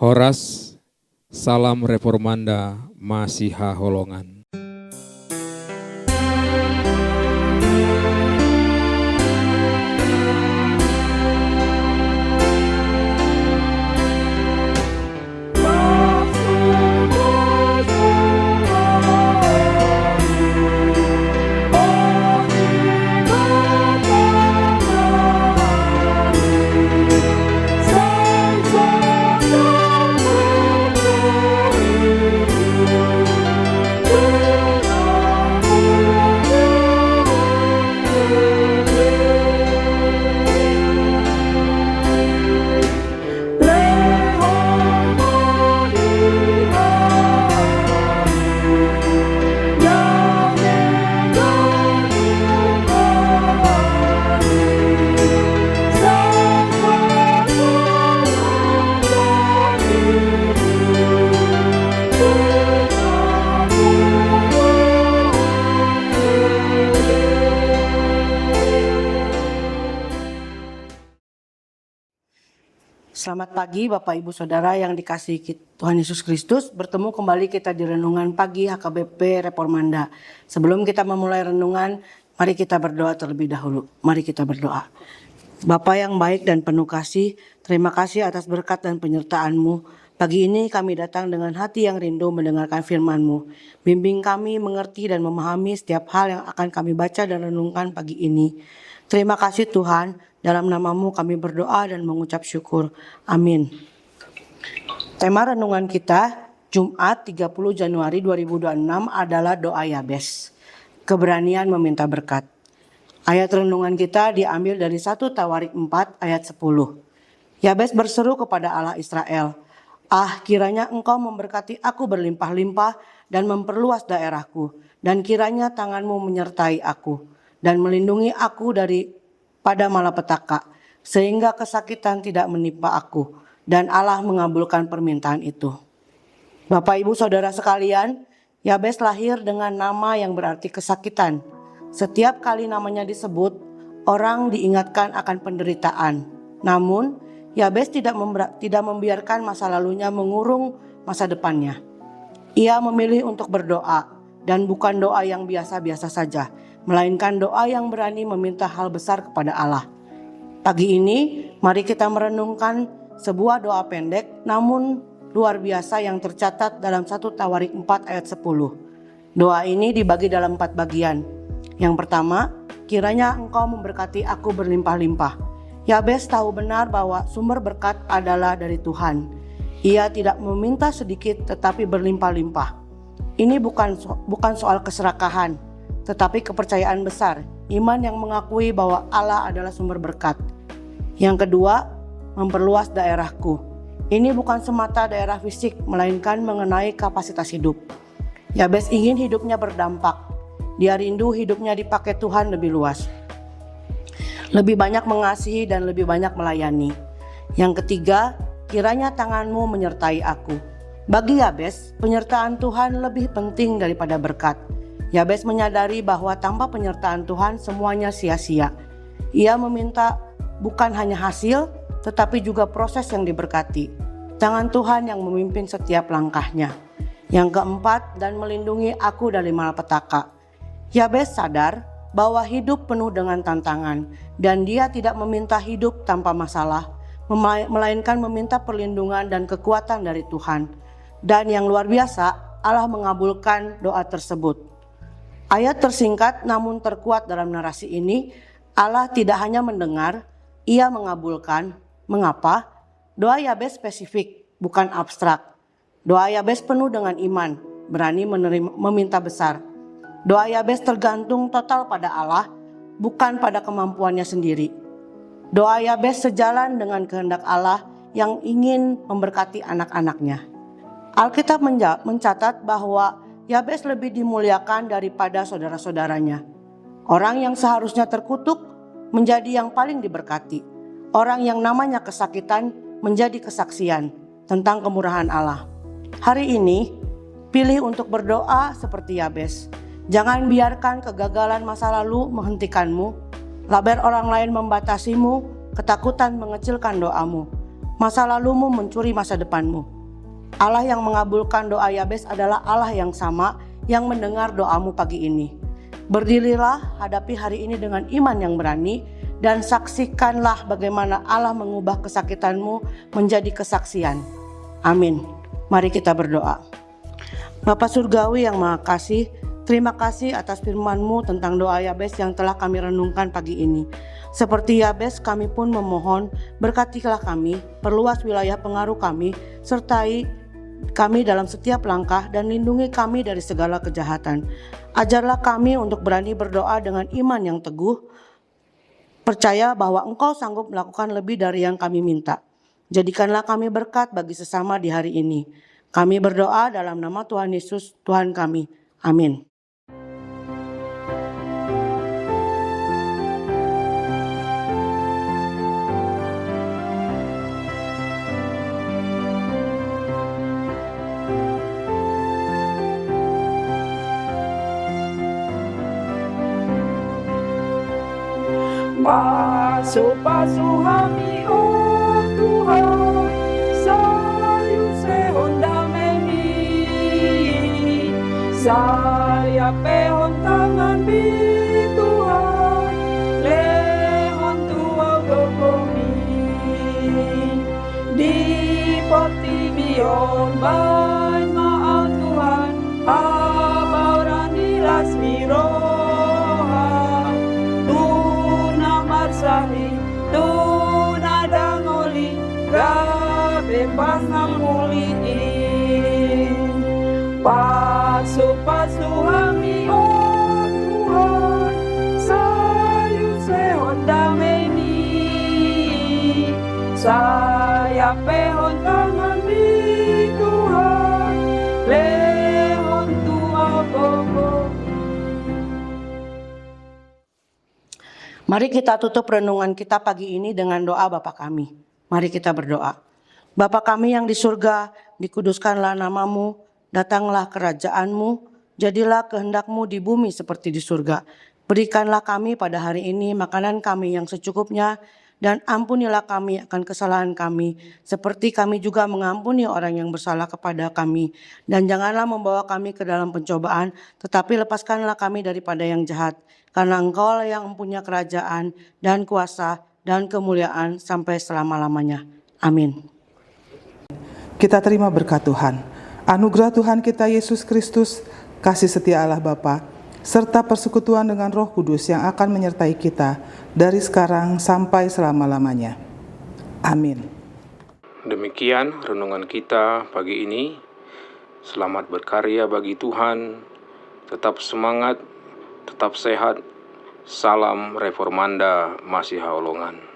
Horas, Salam Reformanda, Masiha Holongan. Selamat pagi Bapak Ibu Saudara yang dikasihi Tuhan Yesus Kristus. Bertemu kembali kita di Renungan Pagi HKBP Reformanda. Sebelum kita memulai renungan, mari kita berdoa terlebih dahulu. Mari kita berdoa. Bapa yang baik dan penuh kasih, terima kasih atas berkat dan penyertaan-Mu. Pagi ini kami datang dengan hati yang rindu mendengarkan firman-Mu. Bimbing kami mengerti dan memahami setiap hal yang akan kami baca dan renungkan pagi ini. Terima kasih Tuhan, dalam nama-Mu kami berdoa dan mengucap syukur. Amin. Tema renungan kita Jumat 30 Januari 2026 adalah doa Yabes. Keberanian meminta berkat. Ayat renungan kita diambil dari 1 Tawarik 4 ayat 10. Yabes berseru kepada Allah Israel, "Ah, kiranya Engkau memberkati aku berlimpah-limpah dan memperluas daerahku, dan kiranya tangan-Mu menyertai aku dan melindungi aku pada malapetaka, sehingga kesakitan tidak menimpa aku." Dan Allah mengabulkan permintaan itu. Bapak Ibu Saudara sekalian, Yabes lahir dengan nama yang berarti kesakitan. Setiap kali namanya disebut, orang diingatkan akan penderitaan. Namun, Yabes tidak membiarkan masa lalunya mengurung masa depannya. Ia memilih untuk berdoa, dan bukan doa yang biasa-biasa saja, melainkan doa yang berani meminta hal besar kepada Allah. Pagi ini, mari kita merenungkan sebuah doa pendek namun luar biasa yang tercatat dalam 1 Tawarik 4 ayat 10. Doa ini dibagi dalam 4 bagian. Yang pertama, kiranya Engkau memberkati aku berlimpah-limpah. Yabes tahu benar bahwa sumber berkat adalah dari Tuhan. Ia tidak meminta sedikit tetapi berlimpah-limpah. Ini bukan soal keserakahan, tetapi kepercayaan besar, iman yang mengakui bahwa Allah adalah sumber berkat. Yang kedua, memperluas daerahku. Ini bukan semata daerah fisik, melainkan mengenai kapasitas hidup. Yabes ingin hidupnya berdampak. Dia rindu hidupnya dipakai Tuhan lebih luas, lebih banyak mengasihi dan lebih banyak melayani. Yang ketiga, kiranya tangan-Mu menyertai aku. Bagi Yabes, penyertaan Tuhan lebih penting daripada berkat. Yabes menyadari bahwa tanpa penyertaan Tuhan semuanya sia-sia. Ia meminta bukan hanya hasil, tetapi juga proses yang diberkati. Tangan Tuhan yang memimpin setiap langkahnya. Yang keempat, dan melindungi aku dari malapetaka. Yabes sadar bahwa hidup penuh dengan tantangan, dan dia tidak meminta hidup tanpa masalah, melainkan meminta perlindungan dan kekuatan dari Tuhan. Dan yang luar biasa, Allah mengabulkan doa tersebut. Ayat tersingkat namun terkuat dalam narasi ini, Allah tidak hanya mendengar, Ia mengabulkan. Mengapa? Doa Yabes spesifik, bukan abstrak. Doa Yabes penuh dengan iman, berani meminta besar. Doa Yabes tergantung total pada Allah, bukan pada kemampuannya sendiri. Doa Yabes sejalan dengan kehendak Allah yang ingin memberkati anak-anaknya. Alkitab mencatat bahwa Yabes lebih dimuliakan daripada saudara-saudaranya. Orang yang seharusnya terkutuk menjadi yang paling diberkati. Orang yang namanya kesakitan menjadi kesaksian tentang kemurahan Allah. Hari ini, pilih untuk berdoa seperti Yabes. Jangan biarkan kegagalan masa lalu menghentikanmu, label orang lain membatasimu, ketakutan mengecilkan doamu. Masa lalumu mencuri masa depanmu. Allah yang mengabulkan doa Yabes adalah Allah yang sama yang mendengar doamu pagi ini. Berdirilah, hadapi hari ini dengan iman yang berani, dan saksikanlah bagaimana Allah mengubah kesakitanmu menjadi kesaksian. Amin. Mari kita berdoa. Bapa Surgawi yang Maha Kasih, terima kasih atas firman-Mu tentang doa Yabes yang telah kami renungkan pagi ini. Seperti Yabes, kami pun memohon, berkatilah kami, perluas wilayah pengaruh kami, sertai kami dalam setiap langkah dan lindungi kami dari segala kejahatan. Ajarlah kami untuk berani berdoa dengan iman yang teguh, percaya bahwa Engkau sanggup melakukan lebih dari yang kami minta. Jadikanlah kami berkat bagi sesama di hari ini. Kami berdoa dalam nama Tuhan Yesus, Tuhan kami. Amin. Paso-paso kami, oh Tuhan, sa'yo sehon dameni. Saya pehon tangan bi Tuhan, lehon tuwag gogomi. Di poti biyon bay maal Tuhan, abauran dilas miroha. Sahi tuna dangoli grabe pangamuliin. Paso-paso kami, oh Tuhan, sa'yo sehon dameni. Saya pehon tangan di Tuhan, lehon tuwag gogomi. Mari kita tutup renungan kita pagi ini dengan doa Bapa kami. Mari kita berdoa. Bapa kami yang di surga, dikuduskanlah namamu, datanglah kerajaan-Mu, jadilah kehendak-Mu di bumi seperti di surga. Berikanlah kami pada hari ini makanan kami yang secukupnya, dan ampunilah kami akan kesalahan kami, seperti kami juga mengampuni orang yang bersalah kepada kami. Dan janganlah membawa kami ke dalam pencobaan, tetapi lepaskanlah kami daripada yang jahat. Karena Engkau yang mempunyai kerajaan dan kuasa dan kemuliaan sampai selama-lamanya. Amin. Kita terima berkat Tuhan. Anugerah Tuhan kita Yesus Kristus, kasih setia Allah Bapa, serta persekutuan dengan Roh Kudus yang akan menyertai kita dari sekarang sampai selama-lamanya. Amin. Demikian renungan kita pagi ini. Selamat berkarya bagi Tuhan. Tetap semangat, tetap sehat. Salam Reformanda Masiha Holongan.